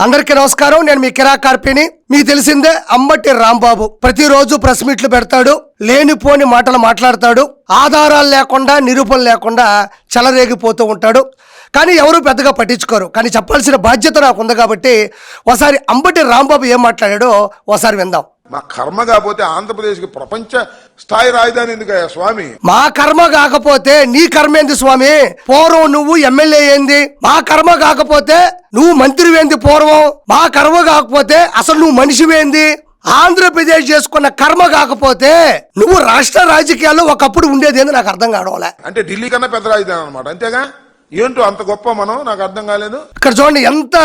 అందరికీ నమస్కారం. నేను మీ కిరా కార్పిని. మీకు తెలిసిందే అంబటి రాంబాబు ప్రతిరోజు ప్రెస్ మీట్లు పెడతాడు, లేనిపోని మాటలు మాట్లాడతాడు, ఆధారాలు లేకుండా నిరూపణ లేకుండా చెలరేగిపోతూ ఉంటాడు. కానీ ఎవరు పెద్దగా పట్టించుకోరు. కానీ చెప్పాల్సిన బాధ్యత నాకు ఉంది కాబట్టి ఒకసారి అంబటి రాంబాబు ఏం మాట్లాడాడో ఒకసారి విందాం. మా కర్మ కాకపోతే ఆంధ్రప్రదేశ్కి ప్రపంచ స్థాయి రాజధాని ఎందుకయ్యా స్వామి? మా కర్మ కాకపోతే నీ కర్మ ఏంది స్వామి? పూర్వం నువ్వు ఎమ్మెల్యే ఏంది? మా కర్మ కాకపోతే నువ్వు మంత్రివేంది? పూర్వం మా కర్మ కాకపోతే అసలు నువ్వు మనిషివేంది? ఆంధ్రప్రదేశ్ చేసుకున్న కర్మ కాకపోతే నువ్వు రాష్ట్ర రాజకీయాల్లో ఒకప్పుడు ఉండేది ఏంది నాకు అర్థం కావడంలే. అంటే ఢిల్లీ కన్నా పెద్ద రాజధాని అనమాట, అంతేగా? ఏంటో అంత గొప్ప మనం, నాకు అర్థం కాలేదు. ఇక్కడ చూడండి ఎంత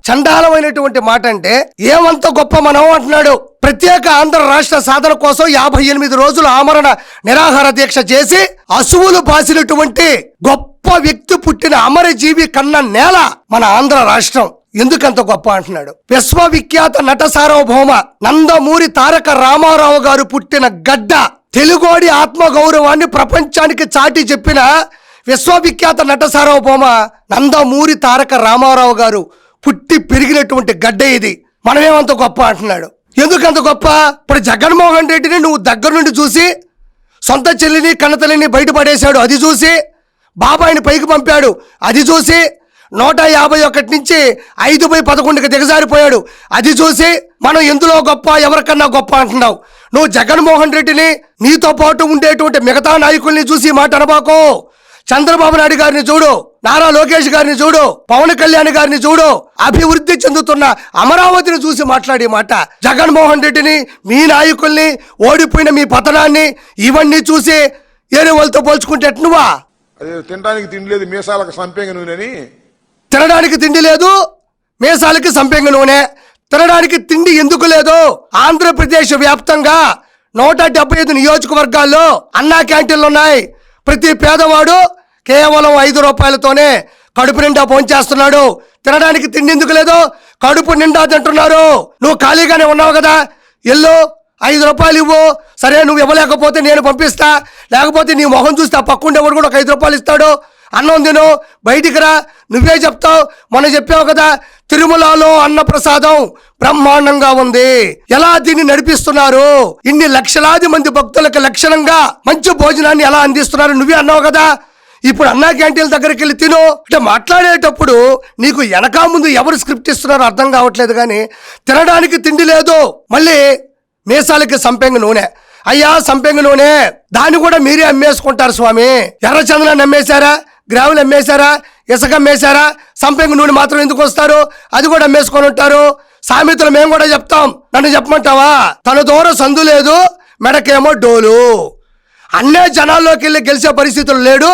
చండాలమైనటువంటి మాట అంటే, ఏమంత గొప్ప మనం అంటున్నాడు. ప్రత్యేక ఆంధ్ర రాష్ట్ర సాధన కోసం 58 రోజులు ఆమరణ నిరాహార దీక్ష చేసి అసువులు బాసినటువంటి గొప్ప వ్యక్తి పుట్టిన అమరజీవి కన్న నేల మన ఆంధ్ర రాష్ట్రం. ఎందుకంత గొప్ప అంటున్నాడు. విశ్వవిఖ్యాత నట సార్వభౌమ నందమూరి తారక రామారావు గారు పుట్టిన గడ్డ, తెలుగోడి ఆత్మగౌరవాన్ని ప్రపంచానికి చాటి చెప్పిన విశ్వవిఖ్యాత నట సార్వభౌమ నందమూరి తారక రామారావు గారు పుట్టి పెరిగినటువంటి గడ్డ ఇది. మనమేమంత గొప్ప అంటున్నాడు. ఎందుకంత గొప్ప? ఇప్పుడు జగన్మోహన్ రెడ్డిని నువ్వు దగ్గర నుండి చూసి సొంత చెల్లిని కన్నతల్లిని బయటపడేశాడు, అది చూసి బాబాయిని పైకి పంపాడు, అది చూసి 151 నుంచి 5/11కి దిగజారిపోయాడు, అది చూసి మనం ఎందులో గొప్ప ఎవరికన్నా గొప్ప అంటున్నావు. నువ్వు జగన్మోహన్ రెడ్డిని నీతో పాటు ఉండేటువంటి మిగతా నాయకుల్ని చూసి మాట అనబాకో. చంద్రబాబు నాయుడు గారిని చూడు, నారా లోకేష్ గారిని చూడు, పవన్ కళ్యాణ్ గారిని చూడు, అభివృద్ధి చెందుతున్న అమరావతిని చూసి మాట్లాడే మాట. జగన్మోహన్ రెడ్డిని, మీ నాయకుల్ని, ఓడిపోయిన మీ పతనాన్ని ఇవన్నీ చూసి ఏరే వాళ్ళతో పోల్చుకుంటే నువ్వా? అదే తినడానికి తిండి లేదు, మీసాలకు సంపంగి నూనెని. తినడానికి తిండి లేదు, మీసాలకి సంపెంగ నూనె. తినడానికి తిండి ఎందుకు లేదు? ఆంధ్రప్రదేశ్ వ్యాప్తంగా 175 నియోజకవర్గాల్లో అన్నా క్యాంటీన్లు ఉన్నాయి. ప్రతి పేదవాడు కేవలం 5 రూపాయలతోనే కడుపు నిండా భోంచేస్తున్నాడు. తినడానికి తిండి ఎందుకు లేదు? కడుపు నిండా తింటున్నారు. నువ్వు ఖాళీగానే ఉన్నావు కదా, ఎల్లు 5 రూపాయలు ఇవ్వు. సరే, నువ్వు ఇవ్వలేకపోతే నేను పంపిస్తా, లేకపోతే నీ మొహం చూస్తే ఆ పక్కుండేవాడు కూడా ఒక 5 రూపాయలు ఇస్తాడు. అన్నం తిను, బయటికి రా. నువ్వే చెప్తావు, మనం చెప్పావు కదా, తిరుమలలో అన్నప్రసాదం బ్రహ్మాండంగా ఉంది. ఎలా దీన్ని నడిపిస్తున్నారు? ఇన్ని లక్షలాది మంది భక్తులకు లక్షణంగా మంచి భోజనాన్ని ఎలా అందిస్తున్నారు? నువ్వే అన్నావు కదా. ఇప్పుడు అన్నా క్యాంటీన్ల దగ్గరికి వెళ్ళి తిను. అంటే మాట్లాడేటప్పుడు నీకు వెనక ముందు ఎవరు స్క్రిప్ట్ ఇస్తున్నారో అర్థం కావట్లేదు. కానీ తినడానికి తిండి లేదు, మళ్ళీ మీసాలకి సంపెంగ నూనె. అయ్యా, సంపెంగ నూనె దాన్ని కూడా మీరే అమ్మేసుకుంటారు స్వామి. ఎర్రచందనాన్ని అమ్మేశారా? గ్రావులు అమ్మేశారా? ఇసుక అమ్మేశారా? సంపెంగ నూనె మాత్రం ఎందుకు వస్తారు? అది కూడా అమ్మేసుకొని ఉంటారు. సామెతలు మేము కూడా చెప్తాం, నన్ను చెప్పమంటావా? తన దూరం సందు లేదు, మెడకేమో డోలు. అన్నే జనాల్లోకి వెళ్ళి గెలిచే పరిస్థితులు లేడు.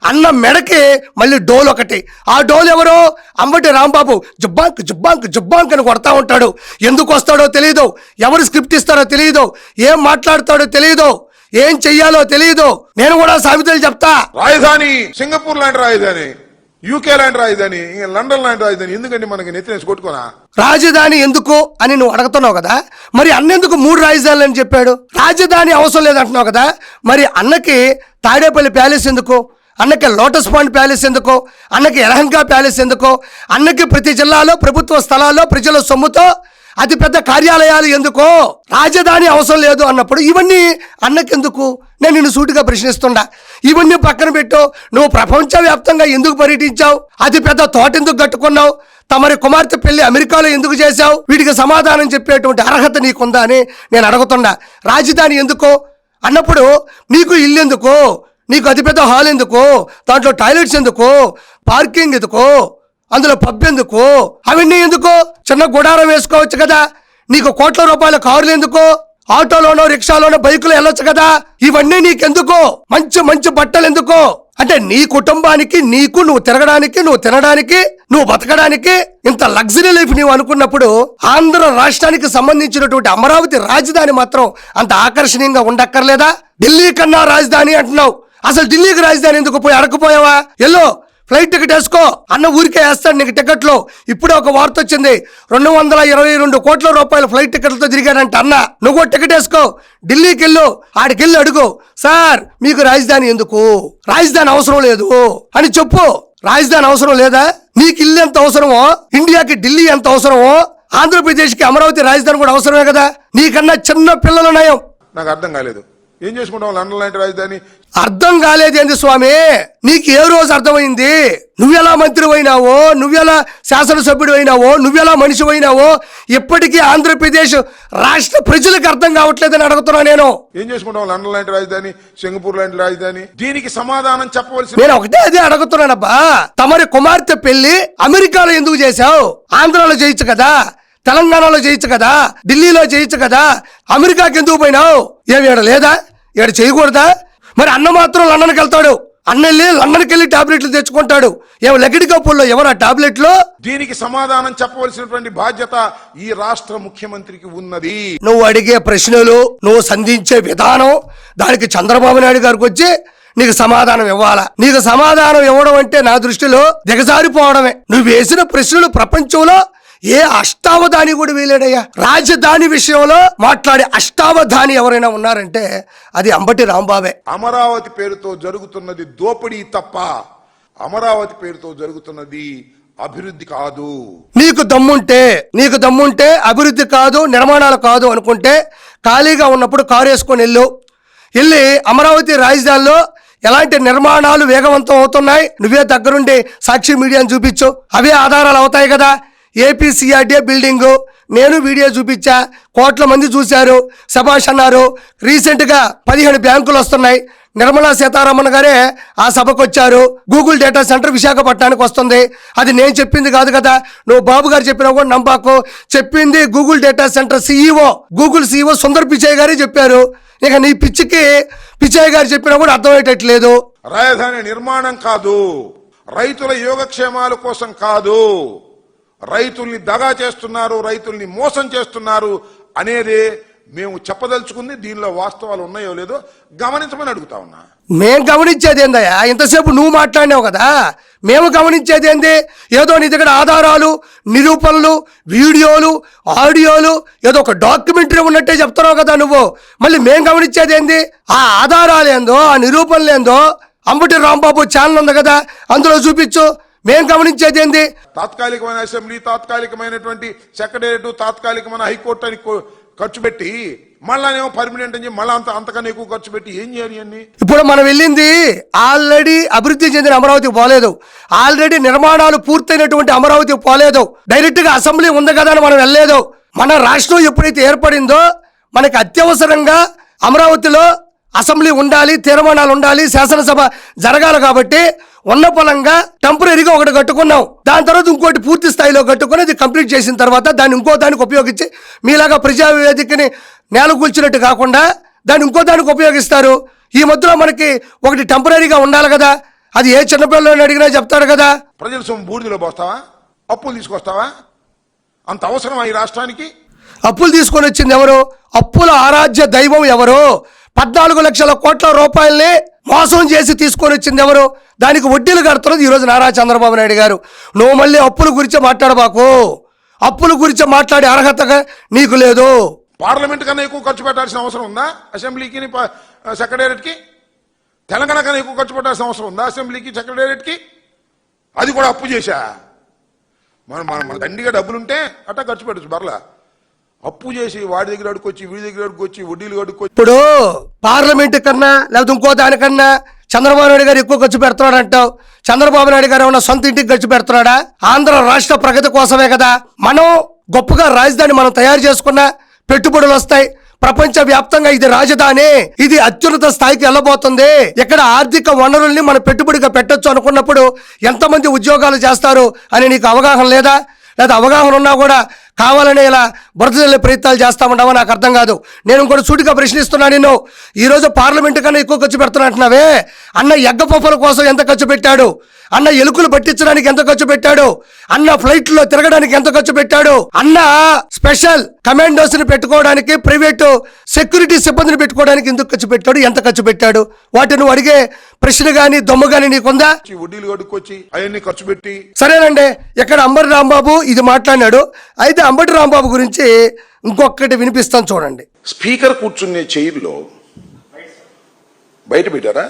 అన్న మెడకి మళ్ళీ డోలు ఒకటి. ఆ డోలు ఎవరు? అంబటి రాంబాబు జుబ్బాంక్ జుబ్బాంక్ జుబ్బాంక్ అని కొడతా ఉంటాడు. ఎందుకు వస్తాడో తెలియదు, ఎవరు స్క్రిప్ట్ ఇస్తారో తెలియదు, ఏం మాట్లాడతాడో తెలియదు, ఏం చెయ్యాలో తెలియదు. నేను కూడా సామెతలు చెప్తా. రాజధాని సింగపూర్ లాంటి రాజధాని, యూకే లాంటి రాజధాని, లండన్ లాంటి రాజధాని ఎందుకంటే మనకి నెత్తినేసి కొట్టుకోనా? రాజధాని ఎందుకు అని నువ్వు అడుగుతున్నావు కదా, మరి అన్నెందుకు 3 రాజధానులు అని చెప్పాడు? రాజధాని అవసరం లేదంటున్నావు కదా, మరి అన్నకి తాడేపల్లి ప్యాలెస్ ఎందుకు? అన్నకి లోటస్ పాండ్ ప్యాలెస్ ఎందుకు? అన్నకి యలహంక ప్యాలెస్ ఎందుకు? అన్నకి ప్రతి జిల్లాలో ప్రభుత్వ స్థలాల్లో ప్రజల సొమ్ముతో అతిపెద్ద కార్యాలయాలు ఎందుకు? రాజధాని అవసరం లేదు అన్నప్పుడు ఇవన్నీ అన్నకెందుకు? నేను నిన్ను సూటిగా ప్రశ్నిస్తుండా. ఇవన్నీ పక్కన పెట్టు. నువ్వు ప్రపంచవ్యాప్తంగా ఎందుకు పర్యటించావు? అతిపెద్ద తోట ఎందుకు కట్టుకున్నావు? తమరి కుమార్తె పెళ్లి అమెరికాలో ఎందుకు చేశావు? వీటికి సమాధానం చెప్పేటువంటి అర్హత నీకుందా అని నేను అడుగుతున్నా. రాజధాని ఎందుకు అన్నప్పుడు నీకు ఇల్లు ఎందుకు? నీకు అతిపెద్ద హాల్ ఎందుకు? దాంట్లో టాయిలెట్స్ ఎందుకు? పార్కింగ్ ఎందుకు? అందులో పబ్ ఎందుకు? అవన్నీ ఎందుకు? చిన్న గుడారం వేసుకోవచ్చు కదా. నీకు కోట్ల రూపాయల కార్లు ఎందుకు? ఆటోలోనో రిక్షాలోనో బైకులో వెళ్ళొచ్చు కదా. ఇవన్నీ నీకెందుకు? మంచి మంచి బట్టలు ఎందుకు? అంటే నీ కుటుంబానికి, నీకు, నువ్వు తిరగడానికి, నువ్వు తినడానికి, నువ్వు బతకడానికి ఇంత లగ్జరీ లైఫ్ నీవు అనుకున్నప్పుడు ఆంధ్ర రాష్ట్రానికి సంబంధించినటువంటి అమరావతి రాజధాని మాత్రం అంత ఆకర్షణీయంగా ఉండక్కర్లేదా? ఢిల్లీ కన్నా రాజధాని అంటున్నావు. అసలు ఢిల్లీకి రాజధాని ఎందుకు? పోయి అడకపోయావా? ఎల్లో ఫ్లైట్ టికెట్ వేసుకో, అన్న ఊరికే వేస్తాడు నీకు టికెట్లు. ఇప్పుడే ఒక వార్త వచ్చింది, 222 కోట్ల రూపాయల ఫ్లైట్ టికెట్లతో తిరిగాడంట అన్న. నువ్వు టికెట్ వేసుకో, ఢిల్లీకి వెళ్ళు, ఆడికెళ్ళి అడుగు, సార్ మీకు రాజధాని ఎందుకు? రాజధాని అవసరం లేదు అని చెప్పు. రాజధాని అవసరం లేదా? నీకు ఇల్లు ఎంత అవసరమో, ఇండియాకి ఢిల్లీ ఎంత అవసరమో, ఆంధ్రప్రదేశ్కి అమరావతి రాజధాని కూడా అవసరమే కదా. నీకన్నా చిన్న పిల్లలు నయం. నాకు అర్థం కాలేదు, ఏం చేసుకుంటాం లండన్ లాంటి రాజధాని? అర్థం కాలేదేంది స్వామి? నీకు ఏ రోజు అర్థమైంది? నువ్వెలా మంత్రి అయినావో, నువ్వెలా శాసనసభ్యుడు అయినావో, నువ్వెలా మనిషి అయినావో ఇప్పటికీ ఆంధ్రప్రదేశ్ రాష్ట్ర ప్రజలకు అర్థం కావట్లేదని అడుగుతున్నా నేను. ఏం చేసుకుంటాం లండన్ లాంటి రాజధాని, సింగపూర్ లాంటి రాజధాని? దీనికి సమాధానం చెప్పవలసి. నేను ఒకటే అదే అడుగుతున్నానబ్బా. తమరి కుమార్తె పెళ్లి అమెరికాలో ఎందుకు చేశావు? ఆంధ్రాలో చేయొచ్చు కదా, తెలంగాణలో చేయొచ్చు కదా, ఢిల్లీలో చేయొచ్చు కదా, అమెరికాకి ఎందుకు పోయినావు? ఏమి ఏడ లేదా? ఏడ చేయకూడదా? మరి అన్న మాత్రం లండన్కి వెళ్తాడు, అన్న వెళ్ళి లండన్కి వెళ్ళి టాబ్లెట్లు తెచ్చుకుంటాడు. ఏమో లెగడి కప్పుల్లో ఎవరు ఆ టాబ్లెట్లు? దీనికి సమాధానం చెప్పవలసినటువంటి బాధ్యత ఈ రాష్ట్ర ముఖ్యమంత్రికి ఉన్నది. నువ్వు అడిగే ప్రశ్నలు, నువ్వు సంధించే విధానం, దానికి చంద్రబాబు నాయుడు గారికి వచ్చి నీకు సమాధానం ఇవ్వాలా. నీకు సమాధానం ఇవ్వడం అంటే నా దృష్టిలో దిగజారిపోవడమే. నువ్వు వేసిన ప్రశ్నలు ప్రపంచంలో ఏ అష్టావధాని కూడా వేయలేడయ్యా. రాజధాని విషయంలో మాట్లాడే అష్టావధాని ఎవరైనా ఉన్నారంటే అది అంబటి రాంబాబే. అమరావతి పేరుతో జరుగుతున్నది దోపిడీ తప్ప అమరావతి పేరుతో జరుగుతున్నది అభివృద్ధి కాదు. నీకు దమ్ముంటే అభివృద్ధి కాదు, నిర్మాణాలు కాదు అనుకుంటే ఖాళీగా ఉన్నప్పుడు కారు వేసుకొని వెళ్ళి అమరావతి రాజధానిలో ఎలాంటి నిర్మాణాలు వేగవంతం అవుతున్నాయి నువ్వే దగ్గరుండి సాక్షి మీడియాని చూపించు. అవే ఆధారాలు అవుతాయి కదా. ఏపీసీఆర్డీఏ బిల్డింగు నేను వీడియో చూపించా, కోట్ల మంది చూశారు, శభాష్ అన్నారు. రీసెంట్గా 15 బ్యాంకులు వస్తున్నాయి. నిర్మలా సీతారామన్ గారే ఆ సభకు వచ్చారు. గూగుల్ డేటా సెంటర్ విశాఖపట్నానికి వస్తుంది. అది నేను చెప్పింది కాదు కదా, నువ్వు బాబు గారు చెప్పినా కూడా నంబాకు. చెప్పింది Google data centre CEO, Google CEO Sundar Pichai గారే చెప్పారు. ఇక నీ పిచ్చికి పిచాయ్ గారు చెప్పినా కూడా అర్థమయ్యేటట్లేదు. రాజధాని నిర్మాణం కాదు, రైతుల యోగక్షేమాల కోసం కాదు, రైతుల్ని దగా చేస్తున్నారు, రైతుల్ని మోసం చేస్తున్నారు అనేదే మేము చెప్పదలుచుకుంది. దీనిలో వాస్తవాలు ఉన్నాయో లేదో గమనించమని అడుగుతా ఉన్నా. మేం గమనించేది ఏందయ్యా? ఇంతసేపు నువ్వు మాట్లాడినావు కదా, మేము గమనించేది ఏంది? ఏదో నీ దగ్గర ఆధారాలు, నిరూపణలు, వీడియోలు, ఆడియోలు, ఏదో ఒక డాక్యుమెంటరీ ఉన్నట్టే చెప్తున్నావు కదా నువ్వు. మళ్ళీ మేం గమనించేది ఏంది? ఆ ఆధారాలు ఏందో, ఆ నిరూపణలు ఏందో అంబటి రాంబాబు ఛానల్ ఉంది కదా, అందులో చూపించు. మేం గమనించేది ఏంది? తాత్కాలికమైన అసెంబ్లీ, తాత్కాలికమైనటువంటి సెక్రటేరియట్, తాత్కాలికమైన హైకోర్టు అని ఖర్చు పెట్టి మళ్ళానేమో పర్మనెంట్ అని మళ్ళీ అంతకన్నా ఎక్కువ ఖర్చు పెట్టి ఏం చేయాలి అన్ని? ఇప్పుడు మనం వెళ్ళింది ఆల్రెడీ అభివృద్ధి చెందిన అమరావతికి పోలేదు, ఆల్రెడీ నిర్మాణాలు పూర్తయినటువంటి అమరావతికి పోలేదు, డైరెక్ట్ గా అసెంబ్లీ ఉంది కదా అని మనం వెళ్ళలేదు. మన రాష్ట్రం ఎప్పుడైతే ఏర్పడిందో మనకి అత్యవసరంగా అమరావతిలో అసెంబ్లీ ఉండాలి, తీర్మానాలు ఉండాలి, శాసనసభ జరగాలి. కాబట్టి ఉన్న పొలంగా టెంపరీగా ఒకటి కట్టుకున్నాం. దాని తర్వాత ఇంకోటి పూర్తి స్థాయిలో కట్టుకుని అది కంప్లీట్ చేసిన తర్వాత దాన్ని ఇంకో దానికి ఉపయోగించి మీలాగా ప్రజావేదికని నేలకూల్చినట్టు కాకుండా దాన్ని ఇంకో దానికి ఉపయోగిస్తారు. ఈ మధ్యలో మనకి ఒకటి టెంపరీగా ఉండాలి కదా. అది ఏ చిన్నపిల్లని అడిగినా చెప్తాడు కదా. ప్రజల సొమ్ము బూడిదలో పోస్తావా? అప్పులు తీసుకొస్తావా? అంత అవసరమా ఈ రాష్ట్రానికి? అప్పులు తీసుకొని వచ్చింది ఎవరు? అప్పుల ఆరాధ్య దైవం ఎవరు? 14 లక్షల కోట్ల రూపాయల్ని మోసం చేసి తీసుకొని వచ్చింది ఎవరు? దానికి వడ్డీలు కడుతున్నది ఈరోజు నారా చంద్రబాబు నాయుడు గారు. నువ్వు మళ్ళీ అప్పుల గురించి మాట్లాడబాకు. అప్పుల గురించి మాట్లాడే అర్హతగా నీకు లేదు. పార్లమెంట్ కన్నా ఎక్కువ ఖర్చు పెట్టాల్సిన అవసరం ఉందా అసెంబ్లీకి, సెక్రటేరియట్కి? తెలంగాణ కన్నా ఎక్కువ ఖర్చు పెట్టాల్సిన అవసరం ఉందా అసెంబ్లీకి, సెక్రటేరియట్కి? అది కూడా అప్పు చేశా. మన దండిగా డబ్బులుంటే అట్టా ఖర్చు పెట్టచ్చు. బర్లా అప్పు చేసి వాడి దగ్గర అడుకొచ్చి వీడి దగ్గర అడుకొచ్చి వడ్డీలు అడుకొచ్చి. ఇప్పుడు పార్లమెంట్ కన్నా లేకపోతే ఇంకో దానికన్నా చంద్రబాబు నాయుడు గారు ఎక్కువ ఖర్చు పెడుతున్నాడు అంటావు. చంద్రబాబు నాయుడు గారు ఏమన్నా సొంత ఇంటికి ఖర్చు పెడుతున్నాడా? ఆంధ్ర రాష్ట్ర ప్రగతి కోసమే కదా. మనం గొప్పగా రాజధాని మనం తయారు చేసుకున్న పెట్టుబడులు వస్తాయి. ప్రపంచ వ్యాప్తంగా ఇది రాజధాని, ఇది అత్యున్నత స్థాయికి వెళ్ళబోతుంది. ఇక్కడ ఆర్థిక వనరుల్ని మనం పెట్టుబడిగా పెట్టొచ్చు అనుకున్నప్పుడు ఎంతమంది ఉద్యోగాలు చేస్తారు అని నీకు అవగాహన లేదా? లేదా అవగాహన ఉన్నా కూడా కావాలని ఇలా బురద జల్లే ప్రయత్నాలు చేస్తామంటావా? నాకు అర్థం కాదు. నేను ఇంకోటి సూటిగా ప్రశ్నిస్తున్నా నిన్ను. ఈరోజు పార్లమెంట్ కన్నా ఎక్కువ ఖర్చు పెడుతున్నా అంటున్నావే. అన్న ఎగ్గ పప్పుల కోసం ఎంత ఖర్చు పెట్టాడు? అన్న ఎలుకలు పట్టించడానికి ఎంత ఖర్చు పెట్టాడు? అన్న ఫ్లైట్లో తిరగడానికి ఎంత ఖర్చు పెట్టాడు? అన్న స్పెషల్ కమాండోస్ ని పెట్టుకోవడానికి, ప్రైవేటు సెక్యూరిటీ సిబ్బందిని పెట్టుకోవడానికి ఎందుకు ఖర్చు పెట్టాడు? ఎంత ఖర్చు పెట్టాడు? వాటి నువ్వు అడిగే ప్రశ్న గాని దమ్ము గాని నీకుందా? వడ్డీలు కడుక్కొచ్చి అవన్నీ ఖర్చు పెట్టి. సరేనండి, ఇక్కడ అంబటి రాంబాబు ఇది మాట్లాడినాడు. అయితే అంబటి రాంబాబు గురించి ఇంకొకటి వినిపిస్తాను చూడండి. స్పీకర్ కూర్చునే చైర్లో బయట పెట్టారా?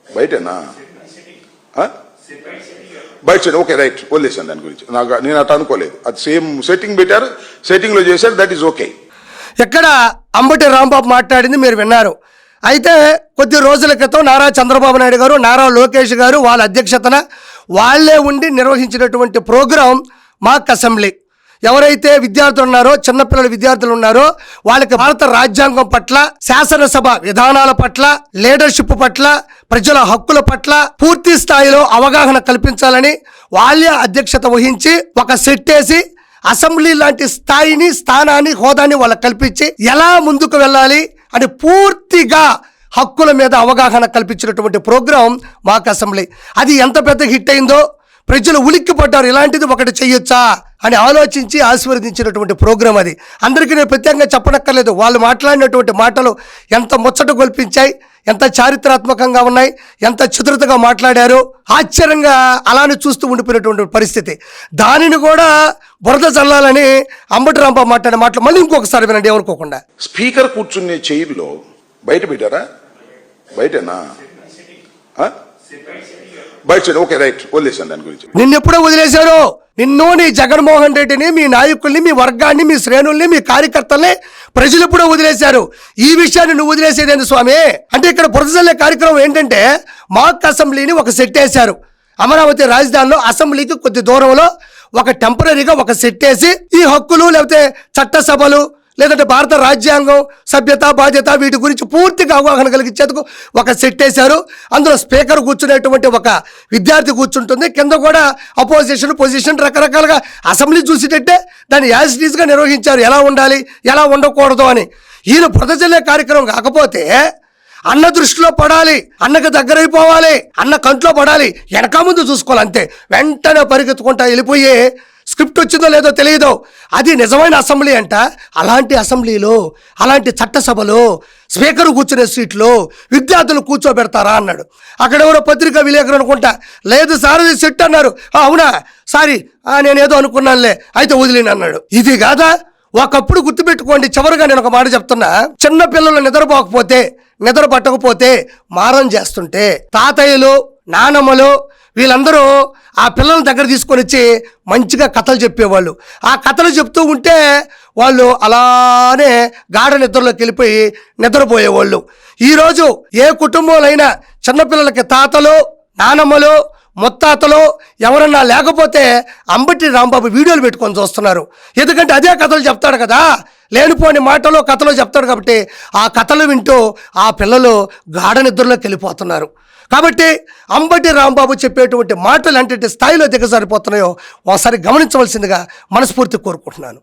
బయటనా? బయట సైడ్ ఓకే రైట్ వదిలేసాను దాని గురించి నేను అట్లా అనుకోలేదు. అది సేమ్ సెట్టింగ్ పెట్టారు, సెట్టింగ్ లో చేశారు, దట్ ఈస్ ఓకే. ఎక్కడ అంబటి రాంబాబు మాట్లాడింది మీరు విన్నారు. అయితే కొద్ది రోజుల క్రితం నారా చంద్రబాబు నాయుడు గారు, నారా లోకేష్ గారు వాళ్ళ అధ్యక్షతన వాళ్ళే ఉండి నిర్వహించినటువంటి ప్రోగ్రాం మాక్ అసెంబ్లీ. ఎవరైతే విద్యార్థులు ఉన్నారో, చిన్నపిల్లల విద్యార్థులు ఉన్నారో వాళ్ళకి భారత రాజ్యాంగం పట్ల, శాసనసభ విధానాల పట్ల, లీడర్షిప్ పట్ల, ప్రజల హక్కుల పట్ల పూర్తి స్థాయిలో అవగాహన కల్పించాలని వాళ్ళే అధ్యక్షత వహించి ఒక సెట్ వేసి అసెంబ్లీ లాంటి స్థాయిని, స్థానాన్ని, హోదాని వాళ్ళకి కల్పించి ఎలా ముందుకు వెళ్ళాలి అని పూర్తిగా హక్కుల మీద అవగాహన కల్పించినటువంటి ప్రోగ్రాం మాక్ అసెంబ్లీ. అది ఎంత పెద్ద హిట్ అయిందో ప్రజలు ఉలిక్కి పడ్డారు. ఇలాంటిది ఒకటి చెయ్యొచ్చా అని ఆలోచించి ఆశీర్వదించినటువంటి ప్రోగ్రాం అది. అందరికీ నేను ప్రత్యేకంగా చెప్పనక్కర్లేదు. వాళ్ళు మాట్లాడినటువంటి మాటలు ఎంత ముచ్చట గొల్పించాయి, ఎంత చారిత్రాత్మకంగా ఉన్నాయి, ఎంత చతురతగా మాట్లాడారు. ఆశ్చర్యంగా అలానే చూస్తూ ఉండిపోయినటువంటి పరిస్థితి. దానిని కూడా బురద చల్లాలని అంబటి రాంబాబు మాట్లాడే మాటలు మళ్ళీ ఇంకొకసారి వినండి ఎవరుకోకుండా. స్పీకర్ కూర్చునే చైర్లో బయట పెట్టారా? బయటనా? బయట సైడ్ ఓకే రైట్ వదిలేసాను దాని గురించి. నిన్నెప్పుడో వదిలేశారు. నిన్ను, నీ జగన్మోహన్ రెడ్డిని, మీ నాయకుల్ని, మీ వర్గాన్ని, మీ శ్రేణుల్ని, మీ కార్యకర్తల్ని ప్రజలు ఎప్పుడో వదిలేశారు. ఈ విషయాన్ని నువ్వు వదిలేసేదేంది స్వామి? అంటే ఇక్కడ బురదజల్లే కార్యక్రమం ఏంటంటే మాక్ అసెంబ్లీని ఒక సెట్ వేశారు. అమరావతి రాజధానిలో అసెంబ్లీకి కొద్ది దూరంలో ఒక టెంపరీగా ఒక సెట్ వేసి ఈ హక్కులు లేకపోతే చట్టసభలు లేదంటే భారత రాజ్యాంగం, సభ్యత, బాధ్యత వీటి గురించి పూర్తిగా అవగాహన కలిగించేందుకు ఒక సెట్ వేశారు. అందులో స్పీకర్ కూర్చునేటువంటి ఒక విద్యార్థి కూర్చుంటుంది, కింద కూడా అపోజిషన్, పొజిషన్ రకరకాలుగా అసెంబ్లీ చూసేటట్టే దాన్ని యాజ్ ఇట్ ఈజ్గా నిర్వహించారు. ఎలా ఉండాలి, ఎలా ఉండకూడదు అని. ఈయన బురదజల్లే కార్యక్రమం కాకపోతే అన్న దృష్టిలో పడాలి, అన్నకు దగ్గరైపోవాలి, అన్న కంట్లో పడాలి, వెనక ముందు చూసుకోవాలి అంతే. వెంటనే పరిగెత్తుకుంటా వెళ్ళిపోయి స్క్రిప్ట్ వచ్చిందో లేదో తెలియదు. అది నిజమైన అసెంబ్లీ అంట. అలాంటి అసెంబ్లీలో, అలాంటి చట్టసభలో స్పీకర్ కూర్చునే సీట్లో విద్యార్థులు కూర్చోబెడతారా అన్నాడు. అక్కడ ఎవరో పత్రికా విలేకరు అనుకుంటా, లేదు సార్ ఇది సెట్ అన్నారు. అవునా, సారీ నేనేదో అనుకున్నానులే, అయితే వదిలేను అన్నాడు. ఇది కాదా? ఒకప్పుడు గుర్తుపెట్టుకోండి. చివరిగా నేను ఒక మాట చెప్తున్నా. చిన్న పిల్లలు నిద్రపోకపోతే, నిద్ర పట్టకపోతే మారం చేస్తుంటే తాతయ్యలు, నానమ్మలు వీళ్ళందరూ ఆ పిల్లల దగ్గర తీసుకొని వచ్చి మంచిగా కథలు చెప్పేవాళ్ళు. ఆ కథలు చెప్తూ ఉంటే వాళ్ళు అలానే గాఢ నిద్రలోకి వెళ్ళిపోయి నిద్రపోయేవాళ్ళు. ఈరోజు ఏ కుటుంబంలో చిన్నపిల్లలకి తాతలు, నానమ్మలు, ముత్తాతలు ఎవరన్నా లేకపోతే అంబటి రాంబాబు వీడియోలు పెట్టుకొని చూస్తున్నారు. ఎందుకంటే అదే కథలు చెప్తాడు కదా, లేనిపోని మాటలు కథలు చెప్తాడు కాబట్టి ఆ కథలు వింటూ ఆ పిల్లలు గాఢ నిద్రలోకి వెళ్ళిపోతున్నారు. కాబట్టి అంబటి రాంబాబు చెప్పేటువంటి మాటలు అంటే స్థాయిలో దిగజారిపోతున్నాయో ఒకసారి గమనించవలసిందిగా మనస్ఫూర్తి కోరుకుంటున్నాను.